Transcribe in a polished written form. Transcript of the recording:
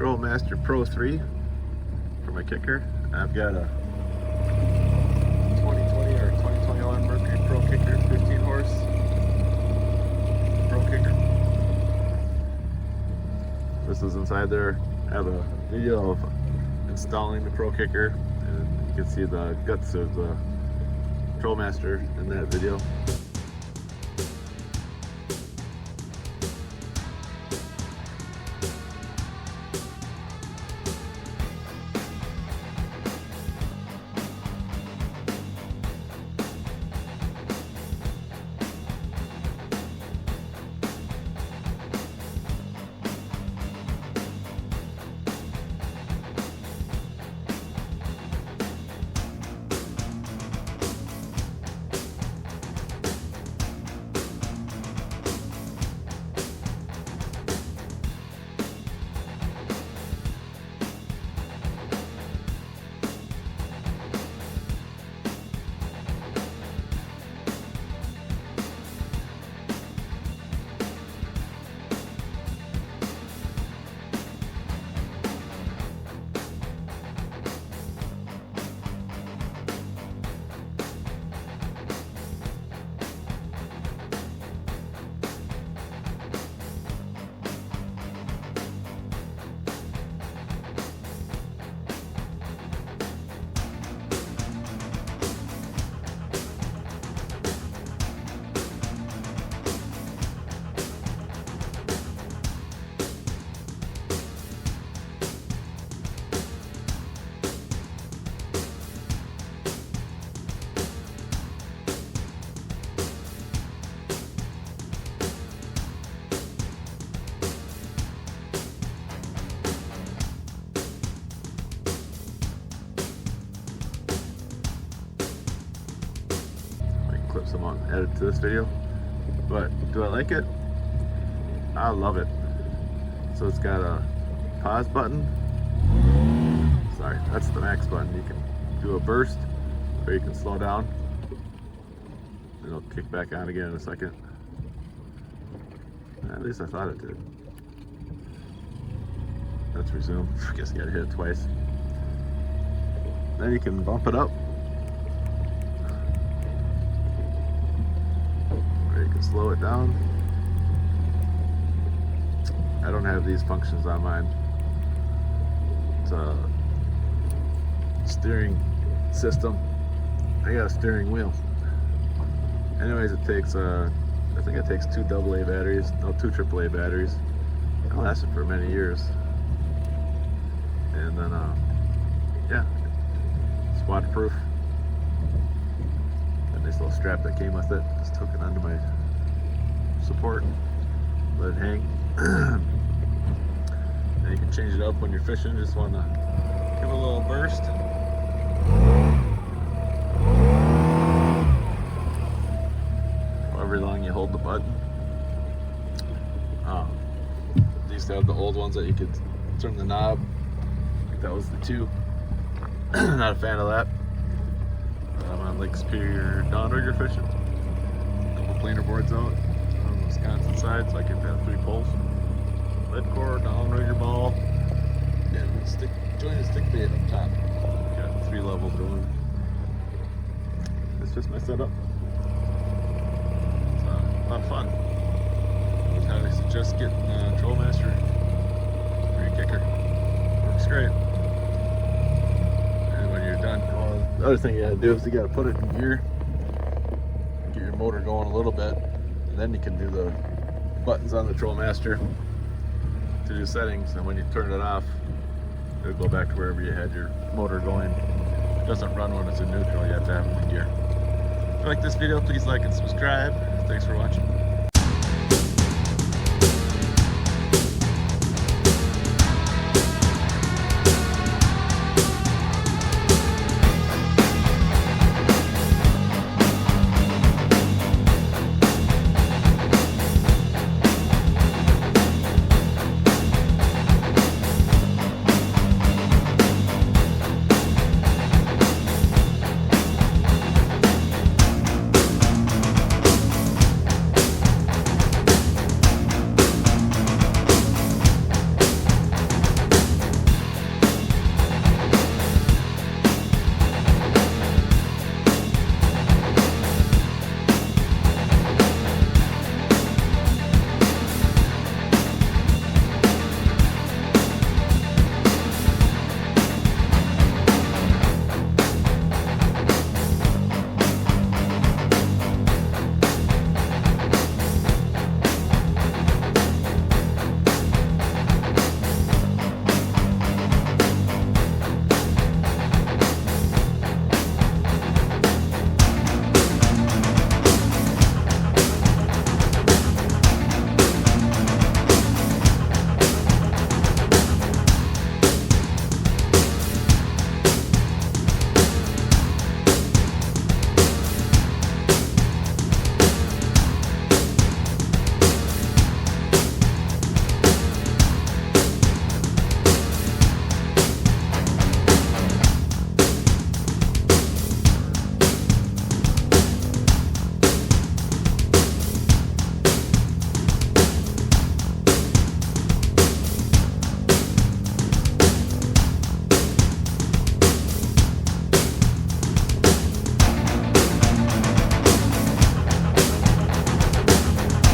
TrollMaster Pro 3 for my kicker. I've got a 2020 or 2021 Mercury Pro kicker, 15 horse Pro kicker. This is inside there. I have a video of installing the Pro kicker, and you can see the guts of the TrollMaster in that video. Clip some on edit to this video, but do I like it? I love it. So it's got a pause button. Sorry, that's the max button. You can do a burst or you can slow down. It'll kick back on again in a second. At least I thought it did. Let's resume. I guess you gotta hit it twice. Then you can bump it up. You can slow it down. I don't have these functions on mine. It's a steering system. I got a steering wheel. Anyways, it takes I think it takes 2 AA batteries, no 2 AAA batteries. It lasted for many years. And then yeah, it's waterproof. Nice little strap that came with it. Just took it under my support, let it hang. And you can change it up when you're fishing. Just want to give it a little burst. However long you hold the button. They used to have the old ones that you could turn the knob. I think that was the 2. Not a fan of that. I'm on Lake Superior downrigger fishing. A couple planer boards out on the Wisconsin side, so I can have 3 poles. Lead core, downrigger ball, and joint a stick bait up top. Got 3 levels going. It's just my setup. It's a lot of fun. I would highly suggest getting TrollMaster for your kicker. Works great. The other thing you gotta do is you gotta put it in gear, get your motor going a little bit, and then you can do the buttons on the TrollMaster to do settings, and when you turn it off, it'll go back to wherever you had your motor going. It doesn't run when it's in neutral, you have to have it in gear. If you like this video, please like and subscribe. Thanks for watching.